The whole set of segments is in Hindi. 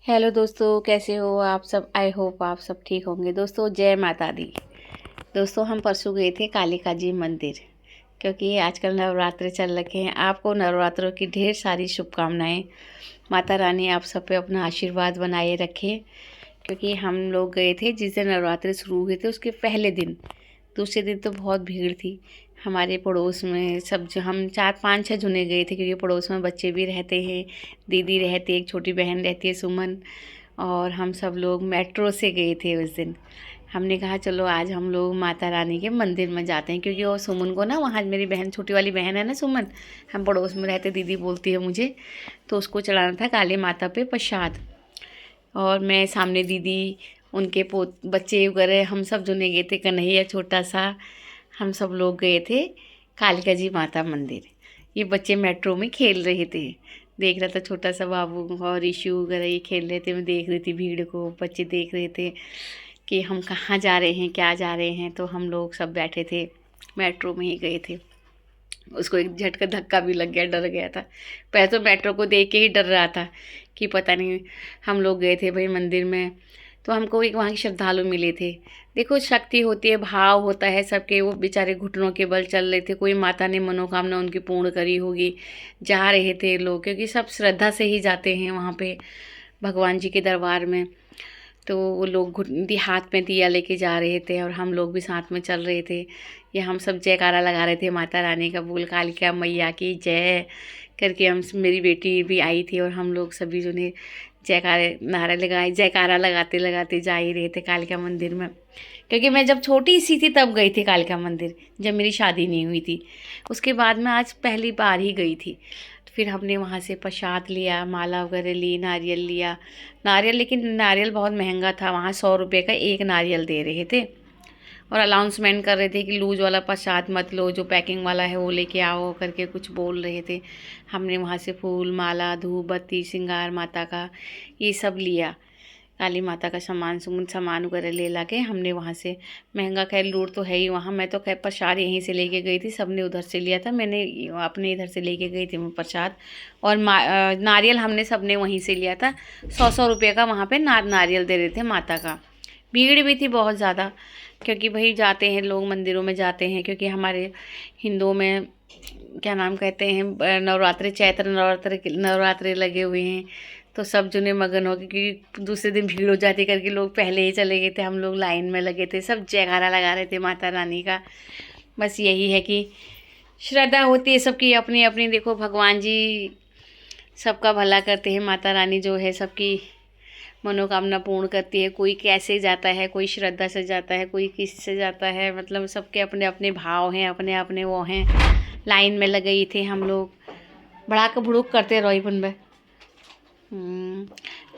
हेलो दोस्तों, कैसे हो आप सब। आई होप आप सब ठीक होंगे। दोस्तों जय माता दी। दोस्तों हम परसों गए थे कालिका जी मंदिर, क्योंकि आजकल नवरात्र चल रखे हैं। आपको नवरात्रों की ढेर सारी शुभकामनाएं। माता रानी आप सब पे अपना आशीर्वाद बनाए रखे। क्योंकि हम लोग गए थे जिस दिन नवरात्रि शुरू हुए थे उसके पहले दिन। दूसरे दिन तो बहुत भीड़ थी। हमारे पड़ोस में सब जो हम 4-5-6 जने गए थे, क्योंकि पड़ोस में बच्चे भी रहते हैं, दीदी रहती है, एक छोटी बहन रहती है सुमन, और हम सब लोग मेट्रो से गए थे उस दिन। हमने कहा चलो आज हम लोग माता रानी के मंदिर में जाते हैं, क्योंकि वो सुमन को ना, वहाँ मेरी बहन, छोटी वाली बहन है ना सुमन, हम पड़ोस में रहते, दीदी बोलती है मुझे, तो उसको चढ़ाना था काली माता पे प्रसाद। और मैं सामने दीदी, उनके पोत बच्चे वगैरह, हम सब जने गए थे, कन्हैया छोटा सा, हम सब लोग गए थे कालिका जी माता मंदिर। ये बच्चे मेट्रो में खेल रहे थे, देख रहा था छोटा सा बाबू और ईशू वगैरह, ये खेल रहे थे। मैं देख रही थी भीड़ को, बच्चे देख रहे थे कि हम कहाँ जा रहे हैं, क्या जा रहे हैं। तो हम लोग सब बैठे थे, मेट्रो में ही गए थे। उसको एक झटका धक्का भी लग गया, डर गया था। पहले तो मेट्रो को देख के ही डर रहा था कि पता नहीं। हम लोग गए थे भाई मंदिर में, तो हमको एक वहाँ के श्रद्धालु मिले थे। देखो शक्ति होती है, भाव होता है सबके। वो बेचारे घुटनों के बल चल रहे थे, कोई माता ने मनोकामना उनकी पूर्ण करी होगी, जा रहे थे लोग, क्योंकि सब श्रद्धा से ही जाते हैं वहाँ पे भगवान जी के दरबार में। तो वो लोग हाथ में दिया लेके जा रहे थे, और हम लोग भी साथ में चल रहे थे। ये हम सब जयकारा लगा रहे थे माता रानी का, बोल कालिका मैया की जय करके। हम, मेरी बेटी भी आई थी, और हम लोग सभी जो ने जयकारे नारे लगाए, जयकारा लगाते लगाते जा ही रहे थे कालिका मंदिर में। क्योंकि मैं जब छोटी सी थी तब गई थी कालिका मंदिर, जब मेरी शादी नहीं हुई थी। उसके बाद मैं आज पहली बार ही गई थी। तो फिर हमने वहाँ से प्रसाद लिया, माला वगैरह ली, नारियल लिया। नारियल, लेकिन नारियल बहुत महंगा था, वहाँ 100 रुपये का एक नारियल दे रहे थे। और अनाउंसमेंट कर रहे थे कि लूज वाला प्रसाद मत लो, जो पैकिंग वाला है वो लेके आओ करके कुछ बोल रहे थे। हमने वहाँ से फूल, माला, धूप बत्ती, श्रृंगार माता का ये सब लिया। काली माता का सामान वगैरह ले ला के हमने वहाँ से, महंगा खैर लूट तो है ही वहाँ। मैं तो खैर प्रसाद यहीं से लेके गई थी, सबने उधर से लिया था, मैंने अपने इधर से लेके गई थी मैं प्रसाद। और नारियल हमने सबने वहीं से लिया था। 100-100 रुपये का वहाँ पे नारियल दे रहे थे माता का। भीड़ भी थी बहुत ज़्यादा, क्योंकि भाई जाते हैं लोग, मंदिरों में जाते हैं, क्योंकि हमारे हिंदुओं में क्या नाम कहते हैं, नवरात्रि, चैत्र नवरात्रे लगे हुए हैं। तो सब जने मगन हो गए, क्योंकि दूसरे दिन भीड़ हो जाती करके लोग पहले ही चले गए थे। हम लोग लाइन में लगे थे, सब जयकारा लगा रहे थे माता रानी का। बस यही है कि श्रद्धा होती है सबकी अपनी अपनी। देखो भगवान जी सबका भला करते हैं, माता रानी जो है सबकी मनोकामना पूर्ण करती है। कोई कैसे जाता है, कोई श्रद्धा से जाता है, कोई किस से जाता है, मतलब सबके अपने अपने भाव हैं, अपने अपने वो हैं। लाइन में लगे ही थे हम लोग, भड़ाक भुड़ुक करते रोई बन में।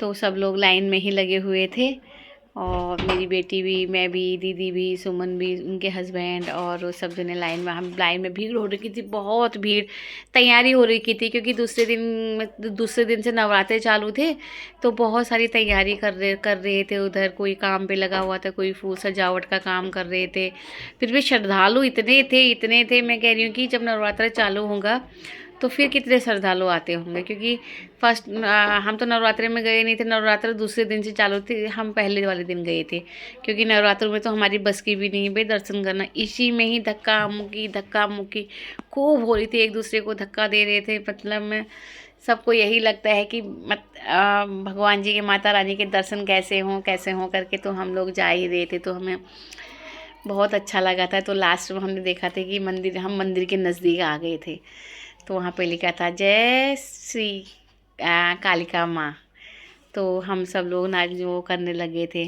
तो सब लोग लाइन में ही लगे हुए थे, और मेरी बेटी भी, मैं भी, दीदी भी, सुमन भी, उनके हस्बैंड, और वो सब जने लाइन में। हम लाइन में, भीड़ हो रही थी, बहुत भीड़। तैयारी हो रही की थी, क्योंकि दूसरे दिन से नवरात्रे चालू थे, तो बहुत सारी तैयारी कर रहे थे उधर। कोई काम पे लगा हुआ था, कोई फूल सजावट का काम कर रहे थे। फिर भी श्रद्धालु इतने थे, मैं कह रही हूँ कि जब नवरात्रा चालू होगा तो फिर कितने श्रद्धालु आते होंगे। क्योंकि हम तो नवरात्रे में गए नहीं थे, नवरात्र दूसरे दिन से चालू थी, हम पहले वाले दिन गए थे। क्योंकि नवरात्र में तो हमारी बस की भी नहीं भाई दर्शन करना, इसी में ही धक्का मुक्की खूब हो रही थी, एक दूसरे को धक्का दे रहे थे। मतलब में सबको यही लगता है कि भगवान जी के, माता रानी के दर्शन कैसे हों करके। तो हम लोग जा ही रहे थे, तो हमें बहुत अच्छा लगा था। तो लास्ट में हमने देखा था कि हम मंदिर के नज़दीक आ गए थे, तो वहाँ पे लिखा था जय श्री कालिका माँ। तो हम सब लोग जो करने लगे थे,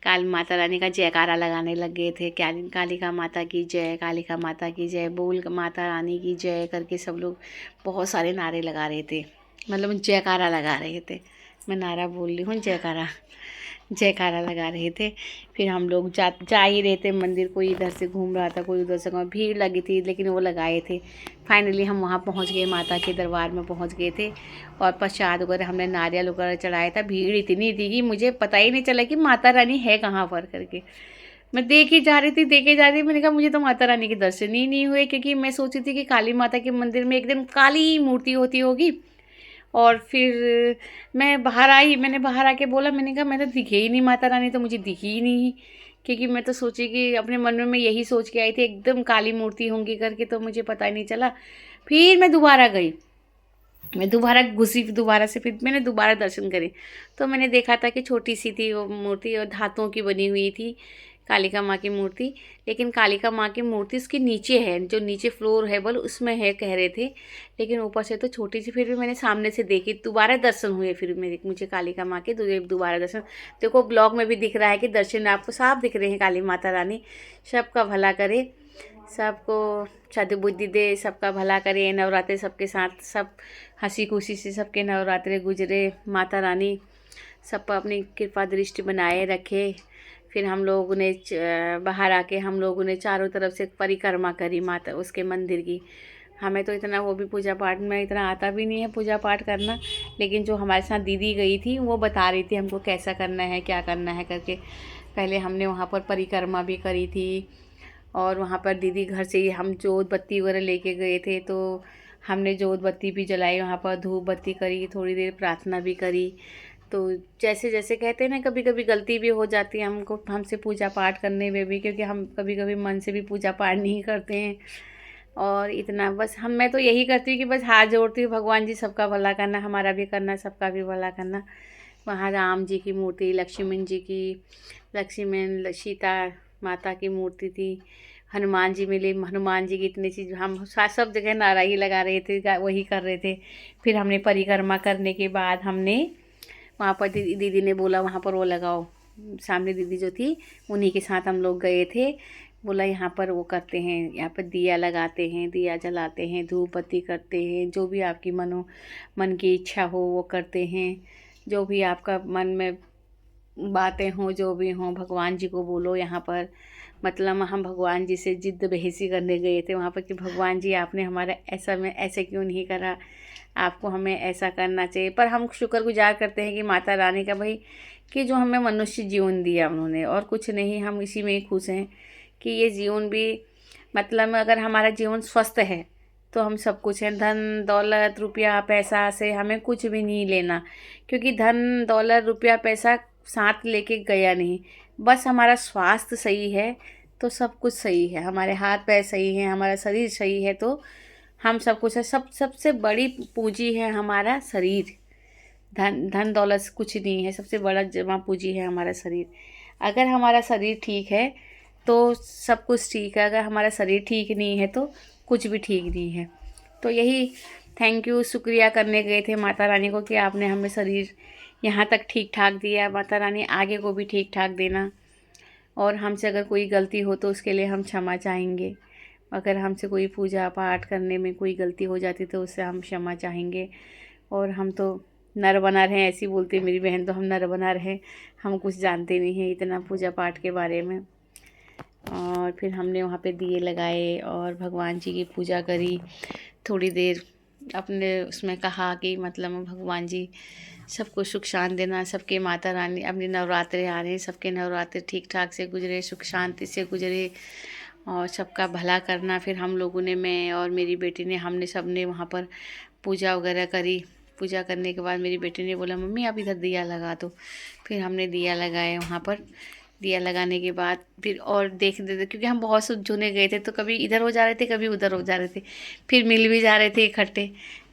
काली माता रानी का जयकारा लगाने लगे थे। कालिका माता की जय, कालिका माता की जय, बोल माता रानी की जय करके सब लोग बहुत सारे नारे लगा रहे थे, मतलब जयकारा लगा रहे थे। मैं नारा बोल रही हूँ, जयकारा लगा रहे थे। फिर हम लोग जा ही रहे थे मंदिर, कोई इधर से घूम रहा था, कोई उधर से घूम, भीड़ लगी थी लेकिन वो लगाए थे। फाइनली हम वहाँ पहुँच गए, माता के दरबार में पहुँच गए थे। और प्रसाद वगैरह हमने, नारियल वगैरह चढ़ाया था। भीड़ इतनी थी कि मुझे पता ही नहीं चला कि माता रानी है कहाँ पर करके। मैं देखे जा रही थी, मैंने कहा मुझे तो माता रानी के दर्शन ही नहीं हुए, क्योंकि मैं सोची थी कि काली माता के मंदिर में एक दिन काली मूर्ति होती होगी, और फिर मैं बाहर आई, मैंने बाहर आके बोला, मैंने कहा मैं तो दिखे ही नहीं, माता रानी तो मुझे दिखी ही नहीं। क्योंकि मैं तो सोची कि अपने मन में मैं यही सोच के आई थी एकदम काली मूर्ति होंगी करके, तो मुझे पता ही नहीं चला। फिर मैं दोबारा गई, मैं दोबारा घुसी, दोबारा से फिर मैंने दोबारा दर्शन करे, तो मैंने देखा था कि छोटी सी थी वो मूर्ति और धातुओं की बनी हुई थी कालिका माँ की मूर्ति। लेकिन कालिका माँ की मूर्ति उसके नीचे है, जो नीचे फ्लोर है बोल उसमें है कह रहे थे, लेकिन ऊपर से तो छोटी सी। फिर भी मैंने सामने से देखी, दोबारा दर्शन हुए फिर मेरे मुझे कालिका माँ के दोबारा दर्शन। देखो ब्लॉग में भी दिख रहा है कि दर्शन आपको साफ दिख रहे हैं। काली माता रानी सबका भला करे, सबको शादी बुद्धि दे, सबका भला करे, नवरात्रे सबके साथ, सब हंसी खुशी से सबके नवरात्रे गुजरे, माता रानी सब पर अपनी कृपा दृष्टि बनाए रखे। फिर हम लोगों ने बाहर आके हम लोगों ने चारों तरफ से परिक्रमा करी माता उसके मंदिर की। हमें तो इतना वो भी पूजा पाठ में इतना आता भी नहीं है पूजा पाठ करना, लेकिन जो हमारे साथ दीदी गई थी वो बता रही थी हमको कैसा करना है क्या करना है करके। पहले हमने वहाँ पर परिक्रमा भी करी थी, और वहाँ पर दीदी घर से ही हम जोत बत्ती वगैरह लेके गए थे, तो हमने जोत बत्ती भी जलाई, वहाँ पर धूप बत्ती करी, थोड़ी देर प्रार्थना भी करी। तो जैसे जैसे कहते हैं ना, कभी कभी गलती भी हो जाती है हमको, हमसे पूजा पाठ करने में भी, क्योंकि हम कभी कभी मन से भी पूजा पाठ नहीं करते हैं। और इतना बस मैं तो यही करती हूँ कि बस हाथ जोड़ती हूँ, भगवान जी सबका भला करना, हमारा भी करना, सबका भी भला करना। वहाँ राम जी की मूर्ति, लक्ष्मण जी की, लक्ष्मण सीता माता की मूर्ति थी, हनुमान जी मिले, हनुमान जी की इतनी चीज़ हम सब जगह नारा ही लगा रहे थे, वही कर रहे थे। फिर हमने परिक्रमा करने के बाद हमने वहाँ पर दीदी ने बोला वहाँ पर वो लगाओ, सामने दीदी जो थी उन्हीं के साथ हम लोग गए थे। बोला यहाँ पर वो करते हैं, यहाँ पर दिया लगाते हैं, दिया जलाते हैं, धूप बत्ती करते हैं, जो भी आपकी मन की इच्छा हो वो करते हैं। जो भी आपका मन में बातें हों, जो भी हों, भगवान जी को बोलो यहाँ पर। मतलब हम भगवान जी से जिद्द बहसी करने गए थे वहाँ पर कि भगवान जी आपने हमारा ऐसा में ऐसे क्यों नहीं करा, आपको हमें ऐसा करना चाहिए। पर हम शुक्रगुजार करते हैं कि माता रानी का भाई, कि जो हमें मनुष्य जीवन दिया उन्होंने, और कुछ नहीं, हम इसी में ही खुश हैं कि ये जीवन भी, मतलब अगर हमारा जीवन स्वस्थ है तो हम सब कुछ हैं। धन दौलत रुपया पैसा से हमें कुछ भी नहीं लेना, क्योंकि धन दौलत रुपया पैसा साथ लेके गया नहीं, बस हमारा स्वास्थ्य सही है तो सब कुछ सही है, हमारे हाथ पैर सही हैं, हमारा शरीर सही है तो हम सब कुछ है। सबसे बड़ी पूंजी है हमारा शरीर, धन दौलत से कुछ नहीं है, सबसे बड़ा जमा पूंजी है हमारा शरीर। अगर हमारा शरीर ठीक है तो सब कुछ ठीक है, अगर हमारा शरीर ठीक नहीं है तो कुछ भी ठीक नहीं है। तो यही थैंक यू, शुक्रिया करने गए थे माता रानी को कि आपने हमें शरीर यहाँ तक ठीक ठाक दिया। माता रानी आगे को भी ठीक ठाक देना, और हमसे अगर कोई गलती हो तो उसके लिए हम क्षमा चाहेंगे। अगर हमसे कोई पूजा पाठ करने में कोई गलती हो जाती तो उससे हम क्षमा चाहेंगे। और हम तो नर बना रहे, ऐसी बोलती मेरी बहन, तो हम नर बना रहे, हम कुछ जानते नहीं हैं इतना पूजा पाठ के बारे में। और फिर हमने वहाँ पे दिए लगाए और भगवान जी की पूजा करी थोड़ी देर, अपने उसमें कहा कि मतलब भगवान जी सबको सुख शांति देना, सबके माता रानी अपने नवरात्रे आ रहे हैं, सबके नवरात्रे ठीक ठाक से गुजरे, सुख शांति से गुजरे, और सबका भला करना। फिर हम लोगों ने, मैं और मेरी बेटी ने, हमने सब ने वहाँ पर पूजा वगैरह करी। पूजा करने के बाद मेरी बेटी ने बोला मम्मी आप इधर दिया लगा दो। फिर हमने दिया लगाए वहाँ पर। दिया लगाने के बाद फिर और देख देते, क्योंकि हम बहुत से जुने गए थे तो कभी इधर हो जा रहे थे कभी उधर हो जा रहे थे, फिर मिल भी जा रहे थे इकट्ठे।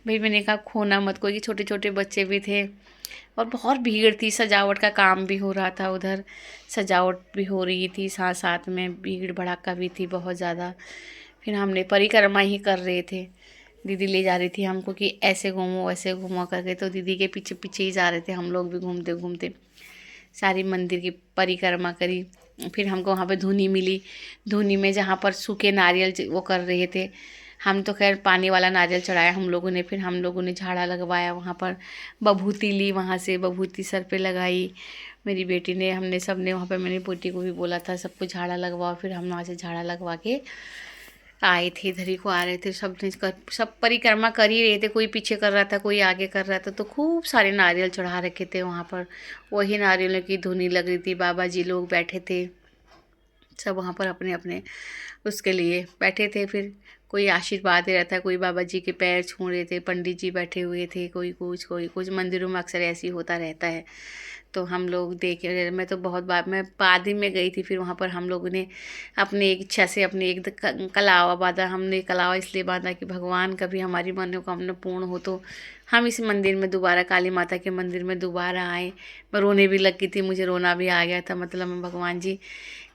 भाई मैंने कहा खोना मत, कोई छोटे छोटे बच्चे भी थे और बहुत भीड़ थी, सजावट का काम भी हो रहा था उधर, सजावट भी हो रही थी, साथ साथ में भीड़ भड़ाका भी थी बहुत ज़्यादा। फिर हमने परिक्रमा ही कर रहे थे, दीदी ले जा रही थी हमको कि ऐसे घूमो वैसे घूमो करके, तो दीदी के पीछे पीछे ही जा रहे थे हम लोग भी घूमते घूमते। सारी मंदिर की परिक्रमा करी। फिर हमको वहाँ पे धुनी मिली, धुनी में जहाँ पर सूखे नारियल वो कर रहे थे, हम तो खैर पानी वाला नारियल चढ़ाया हम लोगों ने। फिर हम लोगों ने झाड़ा लगवाया वहाँ पर, बभूती ली वहाँ से, बभूती सर पे लगाई मेरी बेटी ने, हमने सब ने वहाँ पर, मैंने बेटी को भी बोला था सबको झाड़ा लगवाओ। फिर हम वहाँ से झाड़ा लगवा के आए थे, इधर ही को आ रहे थे, सब परिक्रमा कर ही रहे थे, कोई पीछे कर रहा था कोई आगे कर रहा था। तो खूब सारे नारियल चढ़ा रखे थे वहाँ पर, वही नारियलों की धुनी लग रही थी, बाबा जी लोग बैठे थे सब वहाँ पर अपने अपने उसके लिए बैठे थे। फिर कोई आशीर्वाद दे रहा था, कोई बाबा जी के पैर छू रहे थे, पंडित जी बैठे हुए थे, कोई कुछ मंदिरों में अक्सर ऐसे ही होता रहता है। तो हम लोग देखे, मैं तो बहुत बार, मैं बाद ही में गई थी, फिर वहाँ पर हम लोगों ने अपनी एक इच्छा से अपनी एक कलावा बांधा। हमने कलावा इसलिए बांधा कि भगवान कभी हमारी मनोकामना पूर्ण हो तो हम इस मंदिर में दोबारा, काली माता के मंदिर में दोबारा आए। मैं रोने भी लग गई थी, मुझे रोना भी आ गया था। मतलब भगवान जी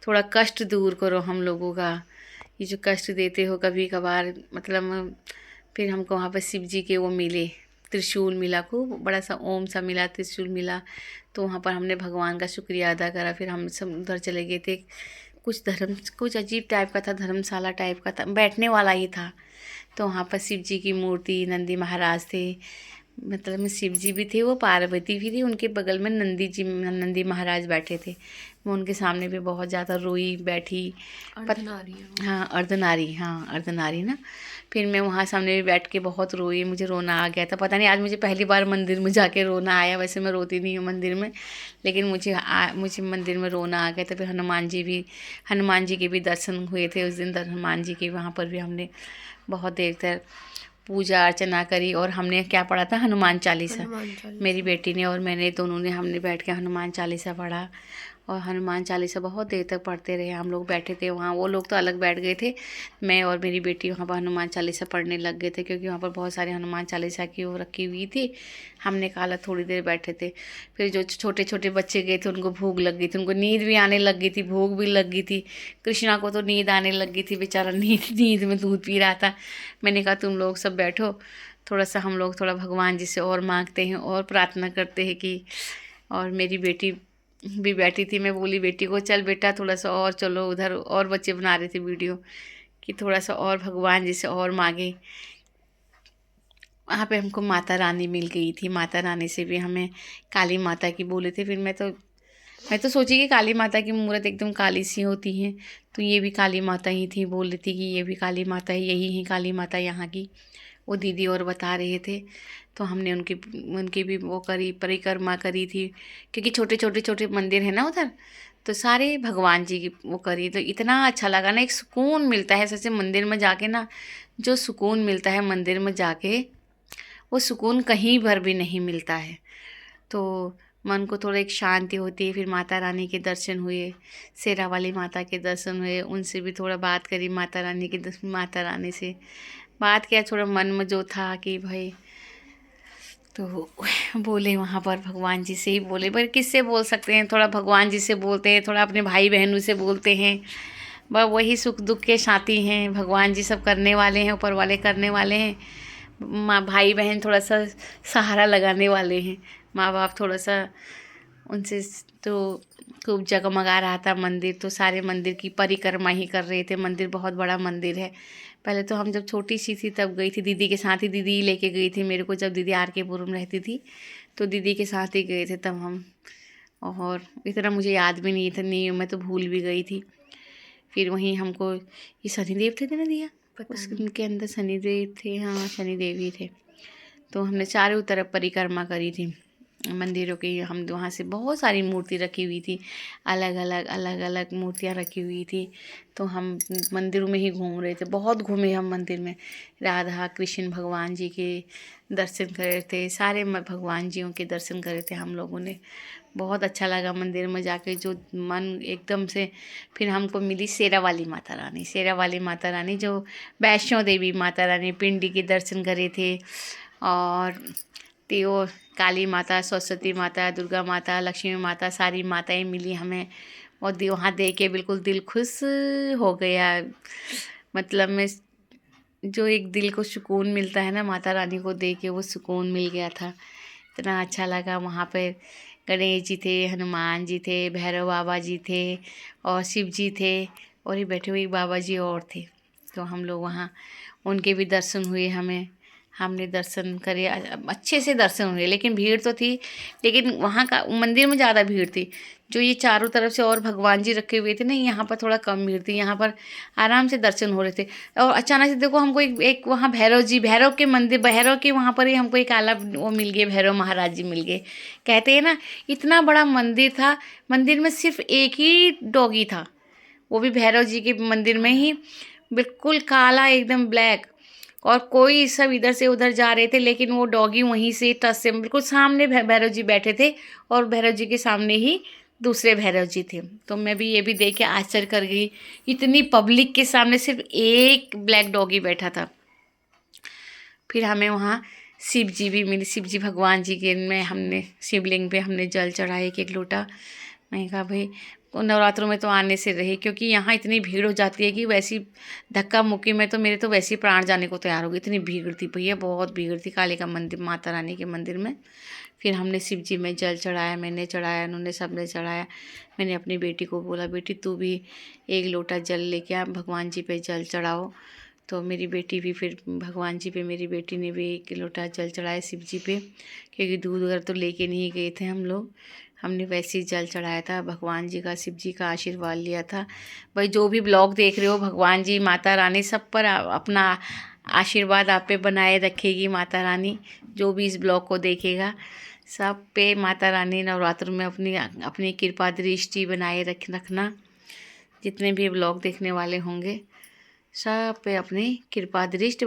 थोड़ा कष्ट दूर करो हम लोगों का, ये जो कष्ट देते हो कभी कभार। मतलब फिर हमको वहाँ पर शिव जी के वो मिले, त्रिशूल मिला, खूब बड़ा सा ओम सा मिला, त्रिशूल मिला। तो वहाँ पर हमने भगवान का शुक्रिया अदा करा। फिर हम सब उधर चले गए थे, कुछ अजीब टाइप का था, धर्मशाला टाइप का था, बैठने वाला ही था। तो वहाँ पर शिव जी की मूर्ति, नंदी महाराज थे, मतलब शिव जी भी थे, वो पार्वती भी थी, उनके बगल में नंदी महाराज बैठे थे। मैं उनके सामने भी बहुत ज़्यादा रोई बैठी। हाँ अर्धनारी ना। फिर मैं वहाँ सामने भी बैठ के बहुत रोई, मुझे रोना आ गया था। पता नहीं आज मुझे पहली बार मंदिर में जाके रोना आया। वैसे मैं रोती नहीं हूँ मंदिर में, लेकिन मुझे मंदिर में रोना आ गया था। फिर हनुमान जी के भी दर्शन हुए थे उस दिन। हनुमान जी के वहाँ पर भी हमने बहुत देर तक पूजा अर्चना करी। और हमने क्या पढ़ा था, हनुमान चालीसा। मेरी बेटी ने और मैंने दोनों ने, हमने बैठ के हनुमान चालीसा पढ़ा। और हनुमान चालीसा बहुत देर तक पढ़ते रहे। हम लोग बैठे थे वहाँ, वो लोग तो अलग बैठ गए थे, मैं और मेरी बेटी वहाँ पर हनुमान चालीसा पढ़ने लग गए थे, क्योंकि वहाँ पर बहुत सारे हनुमान चालीसा की वो रखी हुई थी। हमने कहा थोड़ी देर बैठे थे। फिर जो छोटे छोटे बच्चे गए थे उनको भूख लग गई थी, उनको नींद भी आने लग गई थी, भूख भी लग गई थी। कृष्णा को तो नींद आने लग गई थी, बेचारा नींद में दूध पी रहा था। मैंने कहा तुम लोग सब बैठो, थोड़ा सा हम लोग थोड़ा भगवान जी से और मांगते हैं और प्रार्थना करते हैं कि। और मेरी बेटी भी बैठी थी, मैं बोली बेटी को चल बेटा थोड़ा सा और चलो उधर, और बच्चे बना रहे थे वीडियो कि थोड़ा सा और भगवान जी से और मांगे। वहाँ पे हमको माता रानी मिल गई थी। माता रानी से भी हमें काली माता की बोले थे। फिर मैं तो सोची कि काली माता की मूर्त एकदम काली सी होती है, तो ये भी काली माता ही थी। बोल रही थी कि ये भी काली माता है, यही है काली माता यहाँ की, वो दीदी और बता रहे थे। तो हमने उनकी भी वो करी, परिक्रमा करी थी, क्योंकि छोटे मंदिर है ना उधर, तो सारे भगवान जी की वो करी। तो इतना अच्छा लगा ना, एक सुकून मिलता है सच्चे मंदिर में जाके ना। जो सुकून मिलता है मंदिर में जाके, वो सुकून कहीं भर भी नहीं मिलता है। तो मन को थोड़ा एक शांति होती है। फिर माता रानी के दर्शन हुए, शेरा वाली माता के दर्शन हुए, उनसे भी थोड़ा बात करी। माता रानी से बात किया, थोड़ा मन में जो था कि भाई, तो बोले वहाँ पर भगवान जी से ही बोले। पर किससे बोल सकते हैं, थोड़ा भगवान जी से बोलते हैं, थोड़ा अपने भाई बहनों से बोलते हैं। वह वही सुख दुख के साथी हैं। भगवान जी सब करने वाले हैं, ऊपर वाले करने वाले हैं। माँ भाई बहन थोड़ा सा सहारा लगाने वाले हैं। माँ बाप थोड़ा सा उनसे। तो खूब जगमगा रहा था मंदिर, तो सारे मंदिर की परिक्रमा ही कर रहे थे। मंदिर बहुत बड़ा मंदिर है। पहले तो हम जब छोटी सी थी तब गई थी दीदी के साथ ही, दीदी ही लेके गई थी मेरे को। जब दीदी आर के पुरम रहती थी तो दीदी के साथ ही गए थे तब हम। और इतना मुझे याद भी नहीं था, नहीं मैं तो भूल भी गई थी। फिर वहीं हमको ये शनिदेव थे ना दिया, उनके अंदर शनिदेव थे, हाँ शनिदेव ही थे। तो हमने चारों तरफ परिक्रमा करी थी मंदिरों की। हम वहाँ से बहुत सारी मूर्ति रखी हुई थी, अलग अलग मूर्तियाँ रखी हुई थी। तो हम मंदिरों में ही घूम रहे थे, बहुत घूमे हम मंदिर में। राधा कृष्ण भगवान जी के दर्शन करे थे, सारे भगवान जियों के दर्शन करे थे हम लोगों ने। बहुत अच्छा लगा मंदिर में जाके, जो मन एकदम से। फिर हमको मिली शेरा वाली माता रानी जो वैष्णो देवी माता रानी, पिंडी के दर्शन करे थे। और त्यो काली माता, सरस्वती माता, दुर्गा माता, लक्ष्मी माता, सारी माताएं मिली हमें। और वहाँ देख के बिल्कुल दिल खुश हो गया। मतलब मैं, जो एक दिल को सुकून मिलता है ना माता रानी को देख के, वो सुकून मिल गया था। इतना अच्छा लगा। वहाँ पे गणेश जी थे, हनुमान जी थे, भैरव बाबा जी थे, और शिव जी थे, और ये बैठे हुए बाबा जी और थे। तो हम लोग वहाँ, उनके भी दर्शन हुए हमने दर्शन करे, अच्छे से दर्शन हुए। लेकिन भीड़ तो थी, लेकिन वहाँ का मंदिर में ज़्यादा भीड़ थी। जो ये चारों तरफ से और भगवान जी रखे हुए थे ना, यहाँ पर थोड़ा कम भीड़ थी। यहाँ पर आराम से दर्शन हो रहे थे। और अचानक से देखो हमको एक वहाँ भैरव के मंदिर, भैरव के वहाँ पर ही हमको एक आला वो मिल गए, भैरव महाराज जी मिल गए। कहते हैं ना, इतना बड़ा मंदिर था, मंदिर में सिर्फ एक ही डॉगी था, वो भी भैरव जी के मंदिर में ही। बिल्कुल काला एकदम ब्लैक। और कोई सब इधर से उधर जा रहे थे, लेकिन वो डॉगी वहीं से टस से बिल्कुल सामने भैरव जी बैठे थे, और भैरव जी के सामने ही दूसरे भैरव जी थे। तो मैं भी ये भी देख के आश्चर्य कर गई, इतनी पब्लिक के सामने सिर्फ एक ब्लैक डॉगी बैठा था। फिर हमें वहाँ शिव जी भी मिले, शिव जी भगवान जी के में हमने शिवलिंग पे हमने जल चढ़ाया एक लोटा। मैंने कहा भाई नवरात्रों में तो आने से रहे, क्योंकि यहाँ इतनी भीड़ हो जाती है कि वैसी धक्का मुक्की में तो मेरे तो वैसे ही प्राण जाने को तैयार हो गई, इतनी भीड़ थी भैया, बहुत भीड़ थी काली का मंदिर, माता रानी के मंदिर में। फिर हमने शिव जी में जल चढ़ाया, मैंने चढ़ाया, उन्होंने सबने चढ़ाया। मैंने अपनी बेटी को बोला, बेटी तू भी एक लोटा जल लेके आ, भगवान जी पे जल चढ़ाओ। तो मेरी बेटी भी फिर भगवान जी पे, मेरी बेटी ने भी एक लोटा जल चढ़ाया शिव जी पे, क्योंकि दूध वगैरह तो लेके नहीं गए थे हम लोग, हमने वैसे ही जल चढ़ाया था, भगवान जी का शिव जी का आशीर्वाद लिया था। भाई जो भी ब्लॉग देख रहे हो, भगवान जी माता रानी सब पर अपना आशीर्वाद आप पे बनाए रखेगी माता रानी। जो भी इस ब्लॉग को देखेगा सब पे माता रानी नवरात्र में अपनी अपनी कृपा दृष्टि बनाए रखना। जितने भी ब्लॉग देखने वाले होंगे सब पे अपनी कृपा दृष्टि